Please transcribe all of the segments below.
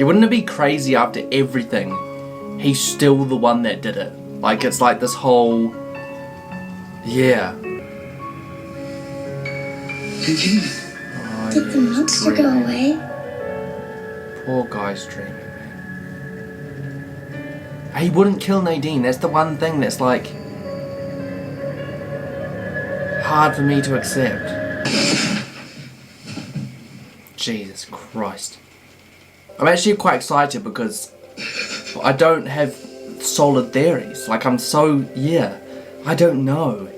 wouldn't it be crazy after everything, he's still the one that did it? Like, it's like this whole... Yeah. Did the monster go away? Poor guy's dreaming. He wouldn't kill Nadine. That's the one thing that's like hard for me to accept. Jesus Christ. I'm actually quite excited because I don't have solid theories. Like, I'm so, yeah, I don't know.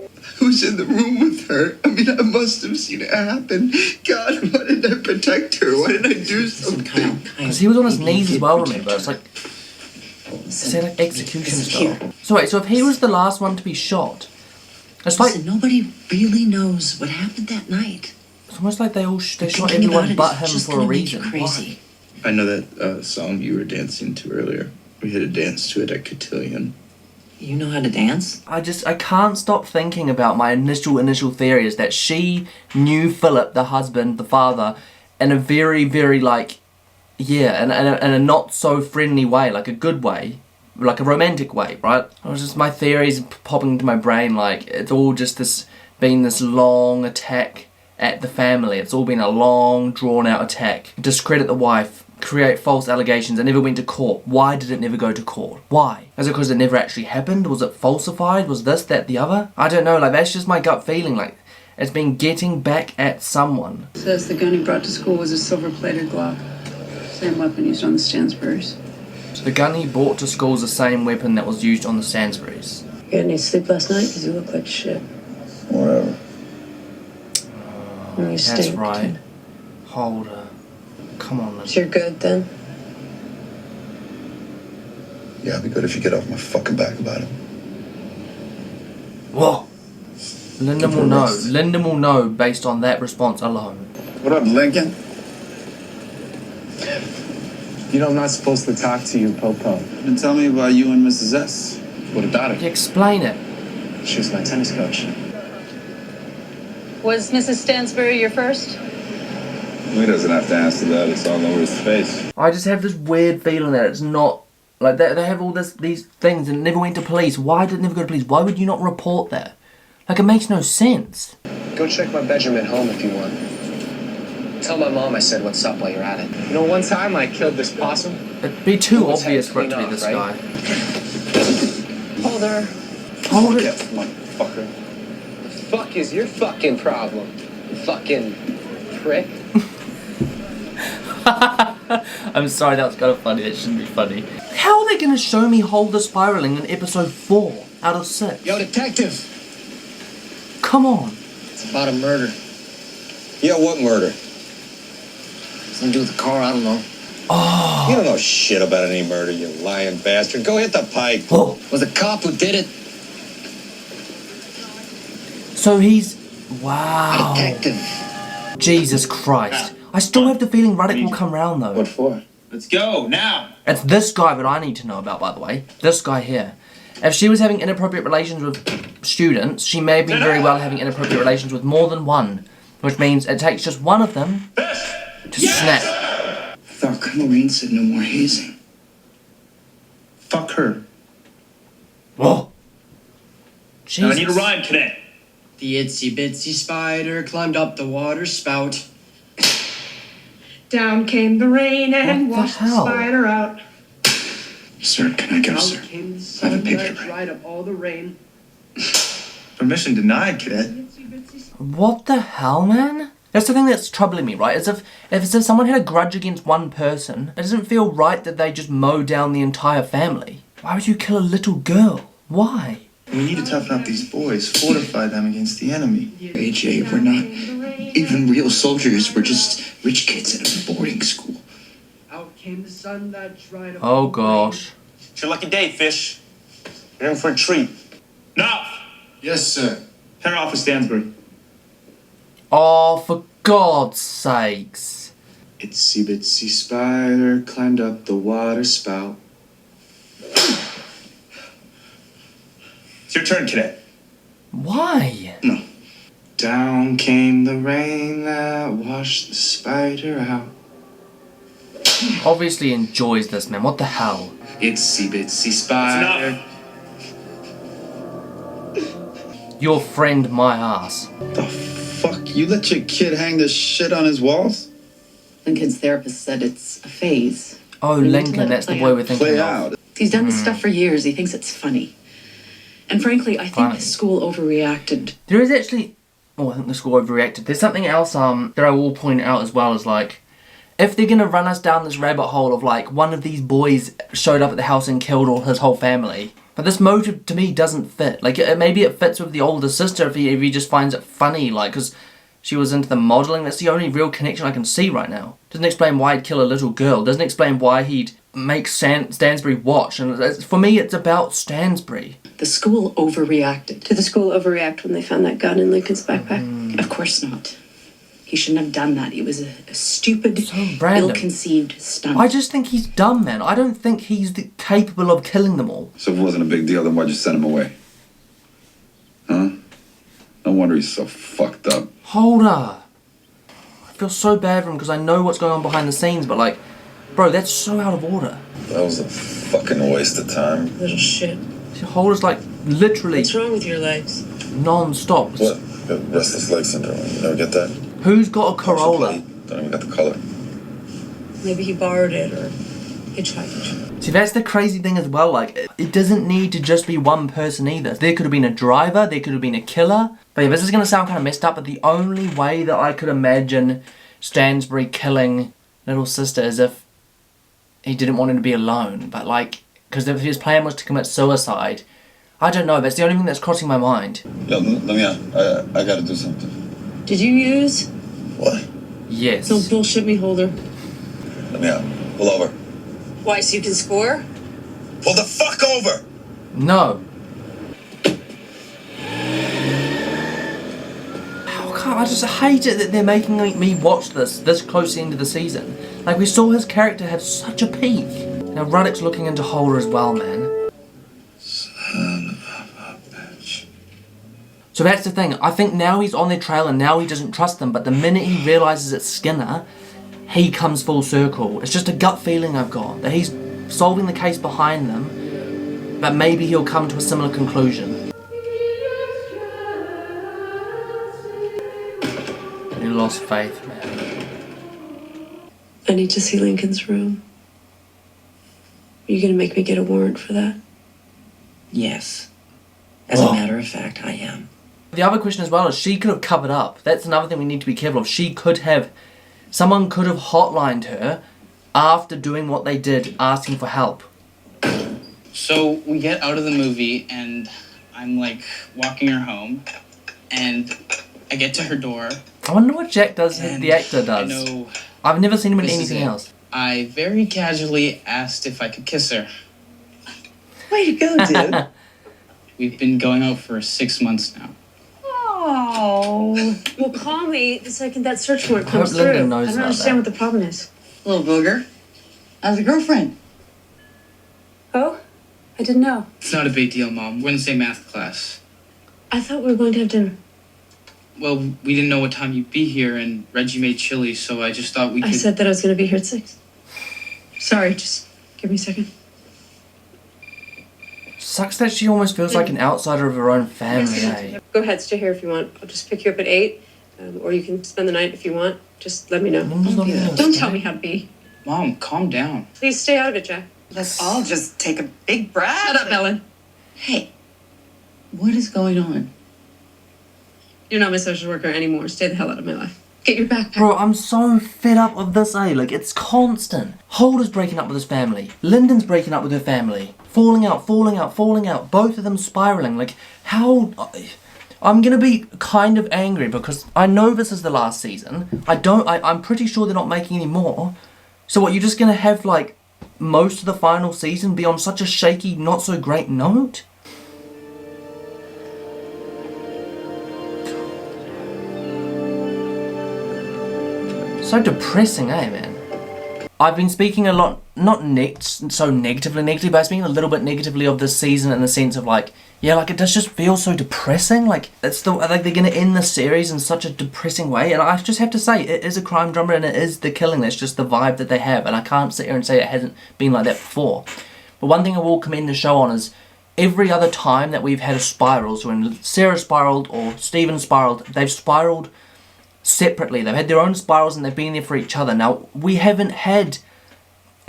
I was in the room with her. I mean, I must have seen it happen. God, why didn't I protect her? Why didn't I do something? Because he was on his knees as well, remember? It's like, it's like execution style. So wait, so if he was the last one to be shot, it's like... Listen, nobody really knows what happened that night. It's almost like they shot everyone but him for a reason. Crazy. I know that song you were dancing to earlier. We had a dance to it at Cotillion. You know how to dance? I can't stop thinking about my initial theory is that she knew Philip, the husband, the father, in a very, very, like, yeah, in a not so friendly way, like a good way, like a romantic way, right? It was just my theories popping into my brain, like, it's all just been this long attack at the family. It's all been a long, drawn-out attack. Discredit the wife, create false allegations, and never went to court. Why did it never go to court? Why? Is it because it never actually happened? Was it falsified? Was this, that, the other? I don't know, like, that's just my gut feeling, like, it's been getting back at someone. Says the gun he brought to school was a silver-plated Glock. Same weapon used on the Stansburys. So the gun he brought to school is the same weapon that was used on the Stansburys. You had any sleep last night? Because you look like shit. Whatever. You That's stink, right. too. Hold her. Come on, So you're good, then? Yeah, I'll be good if you get off my fucking back about it. Whoa! Lyndon will know. Lyndon will know based on that response alone. What up, Lincoln? You know I'm not supposed to talk to you, Popo. Then tell me about you and Mrs. S. What about her? Explain it. She was my tennis coach. Was Mrs. Stansbury your first? He doesn't have to answer that. It's all over his face. I just have this weird feeling that it's not... Like, they have all these things and it never went to police. Why did it never go to police? Why would you not report that? Like, it makes no sense. Go check my bedroom at home if you want. Tell my mom I said what's up while you're at it. You know, one time I killed this possum. It'd be too obvious for it to be this guy. Hold her. Hold it. Motherfucker. The fuck is your fucking problem? You fucking prick. I'm sorry, that was kind of funny. That shouldn't be funny. How are they going to show me Hold the Spiraling in episode 4 out of 6? Yo, detective. Come on. It's about a murder. Yeah, what murder? Something to do with the car, I don't know. Oh. You don't know shit about any murder, you lying bastard. Go hit the pipe. Oh. It was a cop who did it. So he's... Wow. Detective. Jesus Christ. I still have the feeling Ruddock will come round though. What for? Let's go, now! It's this guy that I need to know about, by the way. This guy here. If she was having inappropriate relations with students, she may have been very well having inappropriate relations with more than one. Which means it takes just one of them to snap. I thought Colonel Rain said no more hazing. Fuck her. Whoa. Jesus. Now I need a rhyme, cadet. The itsy bitsy spider climbed up the water spout. Down came the rain and What the washed the hell? spider out. Sir, can I go, Out sir? came the I sun have a picture. that dried up all the rain. Permission denied, cadet. What the hell, man? That's the thing that's troubling me, right? As if someone had a grudge against one person, it doesn't feel right that they just mow down the entire family. Why would you kill a little girl? Why? We need to toughen up these boys, fortify them against the enemy. AJ, we're not even real soldiers. We're just rich kids at a boarding school. Out came the sun that dried up Oh all the gosh. It's your lucky day, fish. You're in for a treat. Now! Yes, sir. Head off with Stansbury. Oh, for God's sakes. Itsy bitsy spider climbed up the water spout. It's your turn, cadet. Why? No. Down came the rain that washed the spider out. obviously enjoys this, man. What the hell? ITSY BITSY spider. Your friend, my ass. The fuck? You let your kid hang this shit on his walls? Lincoln's therapist said it's a phase. Oh, We need to let Lincoln, it that's the play boy out. we're thinking Play of. out. He's done this stuff for years. He thinks it's funny. And frankly, I think Funny. the school overreacted. There is actually... Oh, I think the school overreacted. There's something else that I will point out as well, is like, if they're gonna run us down this rabbit hole of like, one of these boys showed up at the house and killed all his whole family, but this motive to me doesn't fit. Like, maybe it fits with the older sister if he just finds it funny, like, because she was into the modelling. That's the only real connection I can see right now. Doesn't explain why he'd kill a little girl. Doesn't explain why he'd make Stansbury watch. And for me, it's about Stansbury. The school overreacted. Did the school overreact when they found that gun in Lincoln's backpack? Of course not. He shouldn't have done that. It was a stupid, So random. ill-conceived stunt. I just think he's dumb, man. I don't think he's capable of killing them all. So if it wasn't a big deal, then why'd you send him away? Huh? No wonder he's so fucked up. Hold up. I feel so bad for him because I know what's going on behind the scenes, but like, bro, that's so out of order. That was a fucking waste of time. Little shit. Holder's like literally What's wrong with your legs? non-stop. What? Restless leg syndrome. You never get that? Who's got a Corolla? Don't even got the color. Maybe he borrowed it or hitchhiked. See, that's the crazy thing as well, like, it doesn't need to just be one person either. There could have been a driver, there could have been a killer. But yeah, this is going to sound kind of messed up, but the only way that I could imagine Stansbury killing little sister is if he didn't want her to be alone. But like, because if his plan was to commit suicide, I don't know, that's the only thing that's crossing my mind. Yo, let me out. I gotta do something. Did you use? What? Yes. Don't bullshit me, Holder. Let me out. Pull over. Why, so you can score? Pull the fuck over! No. How come? I just hate it that they're making me watch this close into the season. Like, we saw his character have such a peak. Now Ruddock's looking into Holder as well, man. Son of a bitch. So that's the thing. I think now he's on their trail and now he doesn't trust them, but the minute he realises it's Skinner, he comes full circle. It's just a gut feeling I've got that he's solving the case behind them, but maybe he'll come to a similar conclusion. He lost faith, man. I need to see Lincoln's room. Are you gonna make me get a warrant for that? Yes. As a matter of fact, I am. The other question as well is she could have covered up. That's another thing we need to be careful of. Someone could have hotlined her after doing what they did, asking for help. So we get out of the movie and I'm like walking her home and I get to her door. I wonder what Jack does, and the actor does. I know I've never seen him in this is anything it. else. I very casually asked if I could kiss her. Way to go, dude. We've been going out for 6 months now. Oh. Well, call me the second that search warrant I hope comes Linda through. knows I don't about understand that. what the problem is. Little booger. How's the girlfriend? Oh? I didn't know. It's not a big deal, Mom. We're in the same math class. I thought we were going to have dinner. Well, we didn't know what time you'd be here and Reggie made chili, so I just thought we could... I said that I was going to be here at 6. Sorry, just give me a second. Sucks that she almost feels like an outsider of her own family, eh? Go ahead, stay here if you want. I'll just pick you up at 8. Or you can spend the night if you want. Just let me know. Linda's not gonna Don't stay. tell me how to be. Mom, calm down. Please stay out of it, Jack. Let's all just take a big breath. Shut up, Ellen. Hey, what is going on? You're not my social worker anymore. Stay the hell out of my life. Get your backpack. Bro, I'm so fed up with this, eh? Like, it's constant. Holder's breaking up with his family. Lyndon's breaking up with her family. Falling out. Both of them spiraling. Like, how... I'm gonna be kind of angry because I know this is the last season. I'm pretty sure they're not making any more. So what, you're just gonna have, like, most of the final season be on such a shaky, not so great note? So depressing, eh, man? I've been speaking a lot, not so negatively, but I'm speaking a little bit negatively of this season in the sense of, like, Yeah, like it does just feel so depressing. Like like they're gonna end the series in such a depressing way, and I just have to say it is a crime drama and it is the killing. That's just the vibe that they have, and I can't sit here and say it hasn't been like that before. But one thing I will commend the show on is every other time that we've had a spiral, so when Sarah spiraled or Steven spiraled, they've spiraled separately. They've had their own spirals and they've been there for each other. Now we haven't had,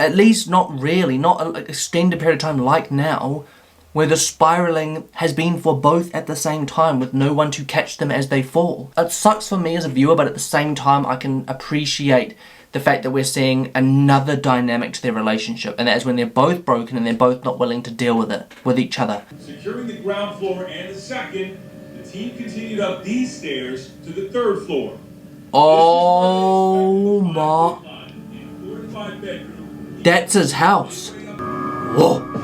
at least not really, not an extended period of time like now, where the spiraling has been for both at the same time with no one to catch them as they fall. It sucks for me as a viewer, but at the same time I can appreciate the fact that we're seeing another dynamic to their relationship, and that is when they're both broken and they're both not willing to deal with it, with each other. Securing the ground floor and the second, the team continued up these stairs to the third floor. Oh my... That's his house. Whoa.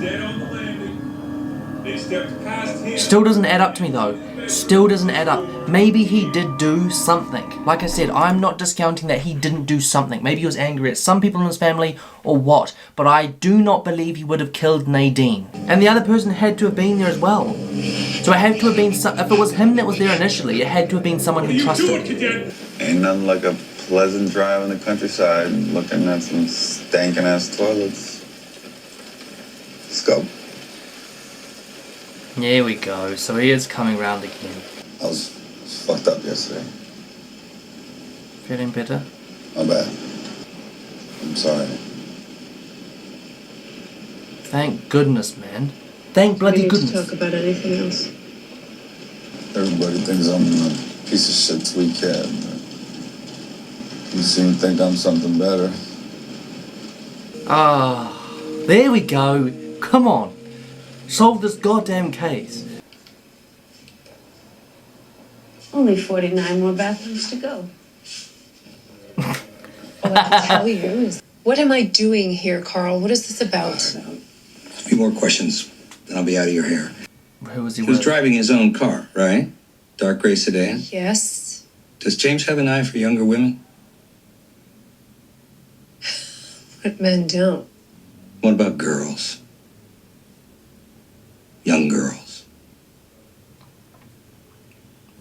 Dead on the landing. They stepped past him. Still doesn't add up to me though. Still doesn't add up. Maybe he did do something. Like I said, I'm not discounting that he didn't do something. Maybe he was angry at some people in his family or what. But I do not believe he would have killed Nadine. And the other person had to have been there as well. So it had to have been, if it was him that was there initially, it had to have been someone he trusted. Ain't nothing like a pleasant drive in the countryside looking at some stankin' ass toilets. Let's go. Here we go. So he is coming round again. I was fucked up yesterday. Feeling better? My bad. I'm sorry. Thank goodness, man. Thank bloody goodness. We need to talk about anything else. Everybody thinks I'm a piece of shit sweet cat. You seem to think I'm something better. Ah, there we go. Come on. Solve this goddamn case. Only 49 more bathrooms to go. All I can tell you is, what am I doing here, Carl? What is this about? A few more questions, then I'll be out of your hair. Who was he He was with? driving his own car, right? Dark gray sedan. Yes. Does James have an eye for younger women? But men don't. What about girls? Young girls.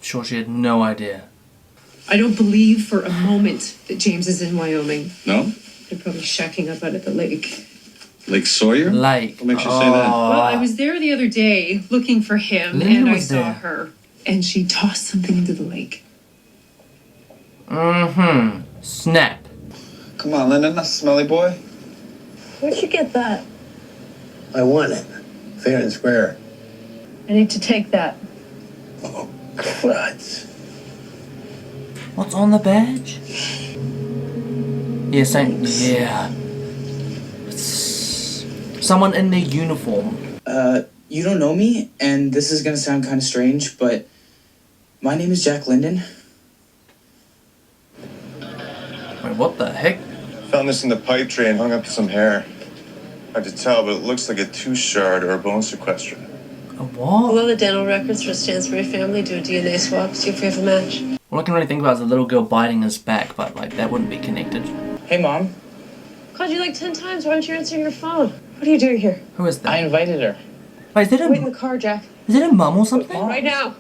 Sure, she had no idea. I don't believe for a moment that James is in Wyoming. No? They're probably shacking up out at the lake. Lake Sawyer? Lake. What makes you say that? Well, I was there the other day looking for him, Linda and I was saw there. her. And she tossed something into the lake. Mm-hmm. Snap. Come on, Linda, not smelly boy. Where'd you get that? I won it. Fair and square. I need to take that. Oh, crud. What's on the badge? Yeah, same. Yeah. Someone in their uniform. You don't know me, and this is gonna sound kind of strange, but my name is Jack Linden. Wait, what the heck? Found this in the pipe tray and hung up to some hair. Hard to tell, but it looks like a tooth shard or a bone sequester. A what? Will all the dental records for Stansbury family do a DNA swap? See if we have a match. All I can really think about is a little girl biting his back, but like that wouldn't be connected. Hey, Mom. Called you like 10 times. Why aren't you answering your phone? What are you doing here? Who is that? I invited her. Wait, is that Wait in the car, Jack. Is that a mum or something? Right now.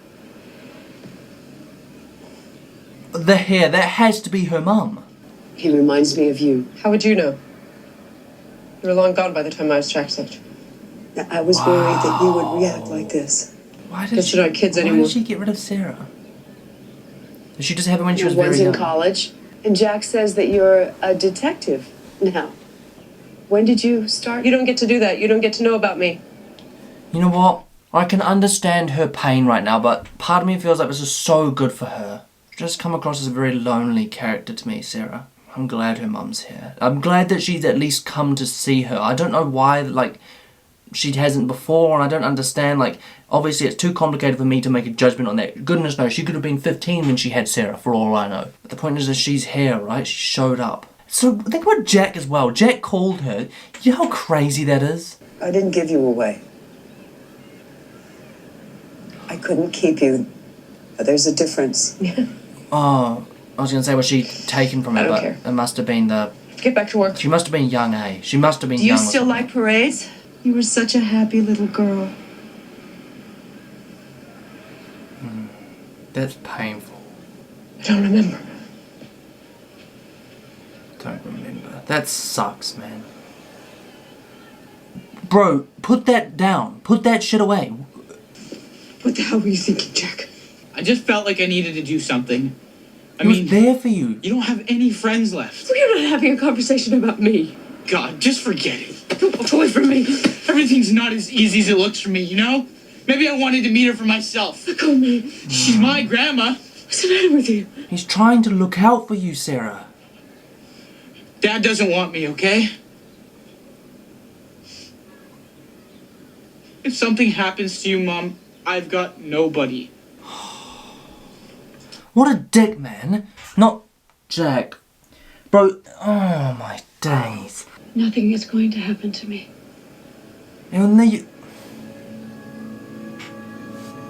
The hair, that has to be her mum. He reminds me of you. How would you know? You were long gone by the time I was trackside. I was worried that you would react like this. Why did Guess she, you're not kids why anymore. did she get rid of Sarah? Did she just have it when she was One's very in young? college, and Jack says that you're a detective now. When did you start? You don't get to do that. You don't get to know about me. You know what? I can understand her pain right now, but part of me feels like this is so good for her. She just come across as a very lonely character to me, Sarah. I'm glad her mum's here. I'm glad that she's at least come to see her. I don't know why, like, she hasn't before, and I don't understand, like, obviously it's too complicated for me to make a judgment on that. Goodness knows, she could have been 15 when she had Sarah, for all I know. But the point is that she's here, right? She showed up. So, think about Jack as well. Jack called her. You know how crazy that is? I didn't give you away. I couldn't keep you. But there's a difference. Oh, I was going to say, was she taken from her, I don't but care. it must have been the... Get back to work. She must have been young, eh? She must have been Do you young. still like parades? You were such a happy little girl. That's painful. I don't remember. Don't remember. That sucks, man. Bro, put that down. Put that shit away. What the hell were you thinking, Jack? I just felt like I needed to do something. I mean, there for you. You don't have any friends left. We're not having a conversation about me. God, just forget it. Walk away from me. Everything's not as easy as it looks for me, you know? Maybe I wanted to meet her for myself. Look at me. She's my grandma. What's the matter with you? He's trying to look out for you, Sarah. Dad doesn't want me, okay? If something happens to you, Mom, I've got nobody. What a dick, man. Not Jack. Bro, oh my days. Nothing is going to happen to me. And then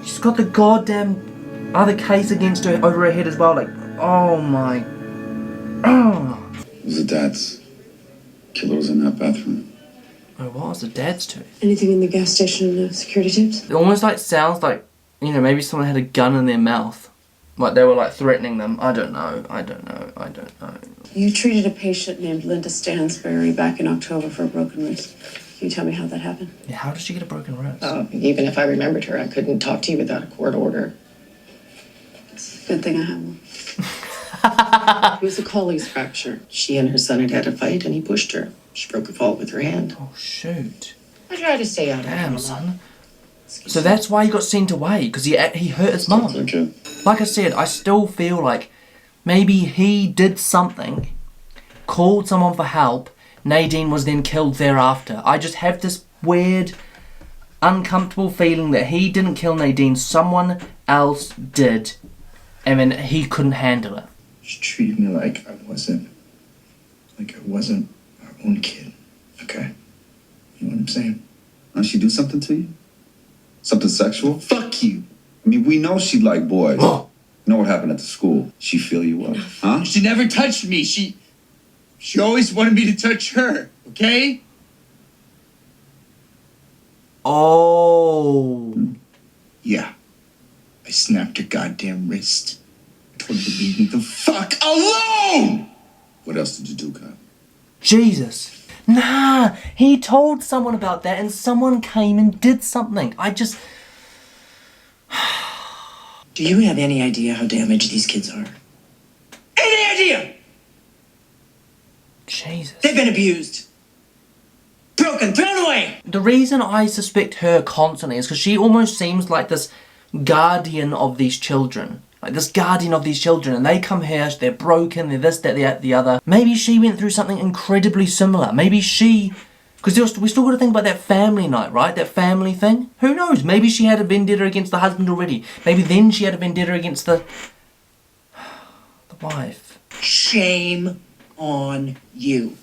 she's got the goddamn other case against her over her head as well. Like, oh my. Oh. It was the dad's. Killer was in that bathroom. Oh, what was the dad's too? Anything in the gas station and the security tapes? It almost like sounds like, you know, maybe someone had a gun in their mouth. Like they were like threatening them. I don't know. You treated a patient named Linda Stansberry back in October for a broken wrist. Can you tell me how that happened? Yeah, how did she get a broken wrist? Even if I remembered her, I couldn't talk to you without a court order. It's a good thing I have one. It was a Colles fracture. She and her son had had a fight, and he pushed her. She broke a fall with her hand. Oh, shoot. I tried to stay out of it. Damn, son. So that's why he got sent away, because he hurt his mum. Okay. Like I said, I still feel like maybe he did something, called someone for help, Nadine was then killed thereafter. I just have this weird, uncomfortable feeling that he didn't kill Nadine, someone else did, and then he couldn't handle it. She treated me like I wasn't our own kid, okay? You know what I'm saying? Did she do something to you? Something sexual? Fuck you. I mean, we know she liked boys. You know what happened at the school? She feel you up, huh? She never touched me. She always wanted me to touch her, okay? Oh. Yeah. I snapped her goddamn wrist. I told her to leave me the fuck alone! What else did you do, Kyle? Jesus. Nah, he told someone about that and someone came and did something. Do you have any idea how damaged these kids are? Any idea? Jesus. They've been abused. Broken, thrown away. The reason I suspect her constantly is because she almost seems like this guardian of these children. And they come here, they're broken, they're this, that, the other. Maybe she went through something incredibly similar. Maybe she... Because we still got to think about that family night, right? That family thing. Who knows? Maybe she had a vendetta against the husband already. Maybe then she had a vendetta against the wife. Shame on you.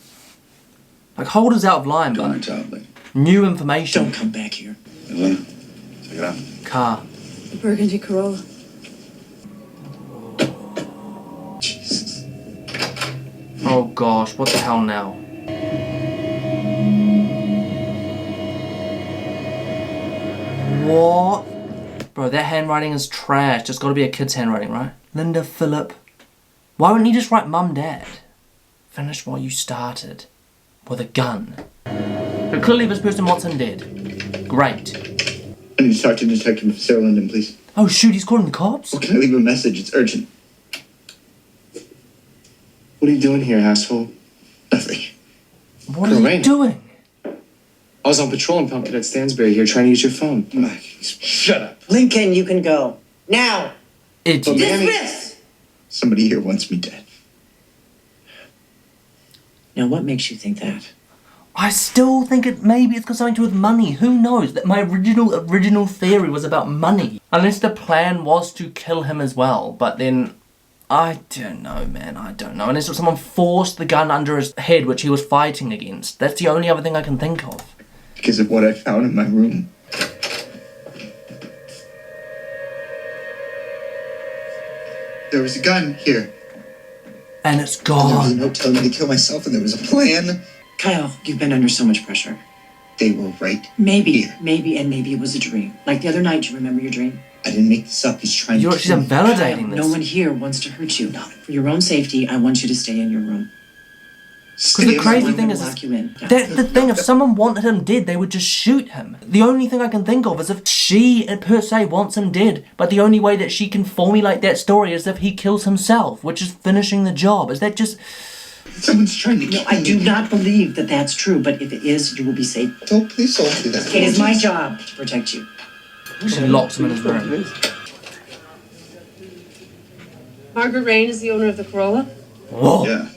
Like, hold us out of line, Doing her but job, lady. new information. Don't come back here. Elena, check it out. Car. A burgundy Corolla. Jesus. Oh gosh, what the hell now? What? Bro, that handwriting is trash. It's gotta be a kid's handwriting, right? Linda Phillip. Why wouldn't you just write Mum Dad? Finish what you started. With a gun. But clearly this person wants him dead. Great. I need to talk to Detective Sarah Linden, please. Oh shoot, he's calling the cops? Can I leave a message? It's urgent. What are you doing here, asshole? Nothing. What are you doing? I was on patrol in Pumpkin at Stansberry here trying to use your phone. Shut up. Lincoln, you can go. Now. It's dismiss. Somebody here wants me dead. Now, what makes you think that? I still think maybe it's got something to do with money. Who knows? That my original theory was about money. Unless the plan was to kill him as well. But then, I don't know, man. I don't know. Unless someone forced the gun under his head, which he was fighting against. That's the only other thing I can think of. Because of what I found in my room. There was a gun here. And it's And there was a gone. note telling me to kill myself, and there was a plan. Kyle, you've been under so much pressure. They were right. Maybe it was a dream. Like the other night, you remember your dream? I didn't make this up. He's trying to. She's invalidating this. No one here wants to hurt you. No. For your own safety, I want you to stay in your room. Because the crazy thing is, the thing, if someone wanted him dead, they would just shoot him. The only thing I can think of is if she, per se, wants him dead, but the only way that she can formulate that story is if he kills himself, which is finishing the job. Is that just... Someone's trying to kill No, I do not believe that that's true, but if it is, you will be safe. Please don't do that. It is my job to protect you. She locks him in his room. Margaret Rain is the owner of the Corolla. Whoa. Yeah.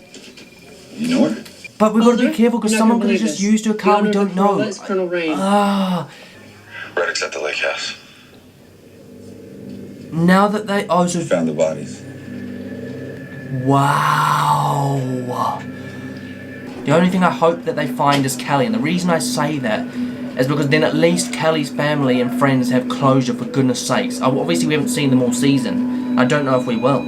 You know her? But we've got to be careful because someone could have just used her car. We don't know. Is Colonel Rain. Ah. Reddick's at the lake house. Now that they... Oh, so... Found the bodies. Wow. The only thing I hope that they find is Kelly. And the reason I say that is because then at least Kelly's family and friends have closure, for goodness sakes. Obviously, we haven't seen them all season. I don't know if we will.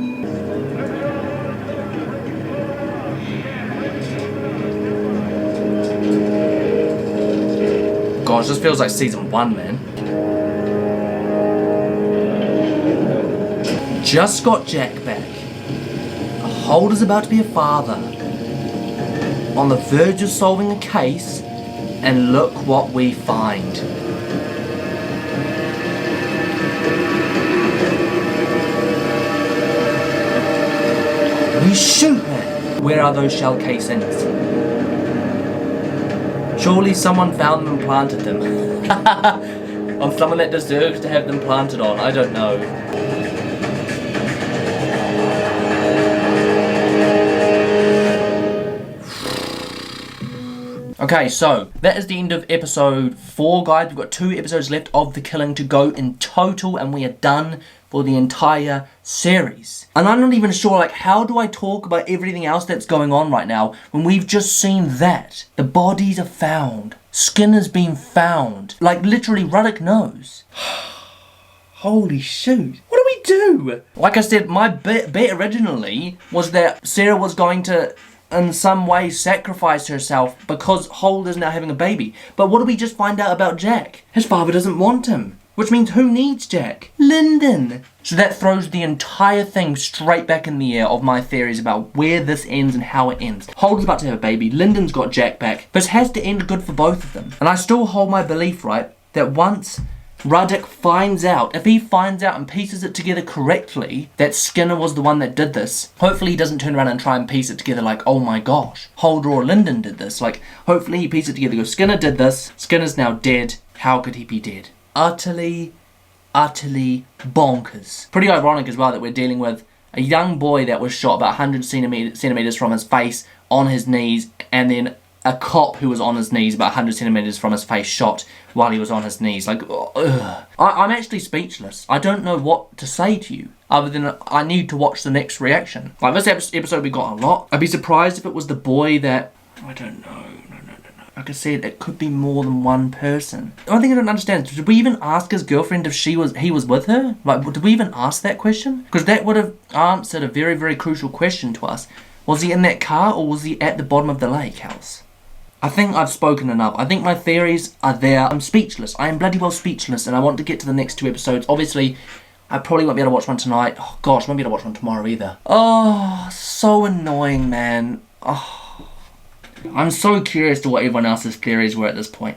Gosh, this feels like season 1, man. Just got Jack back. Holder's about to be a father. On the verge of solving a case, and look what we find. We shoot man. Where are those shell casings? Surely someone found them and planted them. On someone that deserves to have them planted on. I don't know. Okay, so that is the end of episode 4, guys. We've got 2 episodes left of The Killing to go in total, and we are done for the entire series. And I'm not even sure, like, how do I talk about everything else that's going on right now when we've just seen that? The bodies are found. Skinner's been found. Like, literally, Ruddock knows. Holy shoot. What do we do? Like I said, my bet originally was that Sarah was going to, in some way, sacrifice herself because Holder's now having a baby. But what do we just find out about Jack? His father doesn't want him. Which means who needs Jack? Lyndon. So that throws the entire thing straight back in the air of my theories about where this ends and how it ends. Holder's about to have a baby. Lyndon's got Jack back. This has to end good for both of them. And I still hold my belief, right, that once Ruddock finds out, if he finds out and pieces it together correctly, that Skinner was the one that did this, hopefully he doesn't turn around and try and piece it together like, oh my gosh, Holder or Lyndon did this. Like, hopefully he pieces it together, goes, Skinner did this, Skinner's now dead, how could he be dead? Utterly bonkers. Pretty ironic as well that we're dealing with a young boy that was shot about 100 centimeters from his face on his knees, and then a cop who was on his knees about 100 centimeters from his face shot while he was on his knees. Like, ugh. I'm actually speechless. I don't know what to say to you other than I need to watch the next reaction. Like, this episode we got a lot. I'd be surprised if it was the boy that... I don't know. Like I said, it could be more than one person. The only thing I don't understand is, did we even ask his girlfriend if he was with her? Like, did we even ask that question? Because that would have answered a very, very crucial question to us. Was he in that car or was he at the bottom of the lake house? I think I've spoken enough. I think my theories are there. I'm speechless. I am bloody well speechless, and I want to get to the next 2 episodes. Obviously, I probably won't be able to watch one tonight. Oh gosh, I won't be able to watch one tomorrow either. Oh, so annoying, man. Oh. I'm so curious to what everyone else's theories were at this point.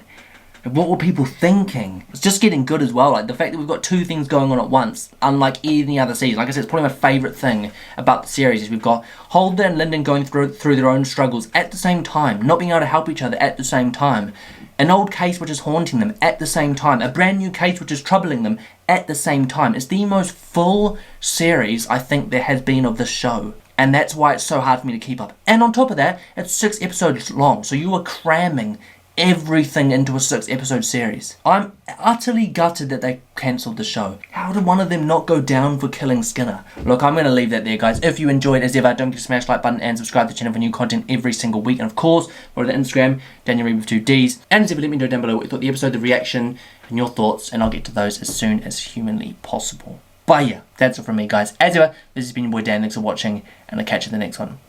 What were people thinking? It's just getting good as well. Like, the fact that we've got 2 things going on at once, unlike any other season. Like I said, it's probably my favourite thing about the series is we've got Holder and Lyndon going through their own struggles at the same time, not being able to help each other at the same time. An old case which is haunting them at the same time. A brand new case which is troubling them at the same time. It's the most full series I think there has been of this show. And that's why it's so hard for me to keep up. And on top of that, it's 6 episodes long. So you are cramming everything into a 6 episode series. I'm utterly gutted that they cancelled the show. How did one of them not go down for killing Skinner? Look, I'm going to leave that there, guys. If you enjoyed, as ever, don't forget to smash the like button and subscribe to the channel for new content every single week. And of course, follow the Instagram, Daniel Reed with 2 Ds. And as ever, let me know down below what you thought of the episode, the reaction, and your thoughts. And I'll get to those as soon as humanly possible. But yeah, that's it from me, guys. As ever, this has been your boy Dan. Thanks for watching, and I'll catch you in the next one.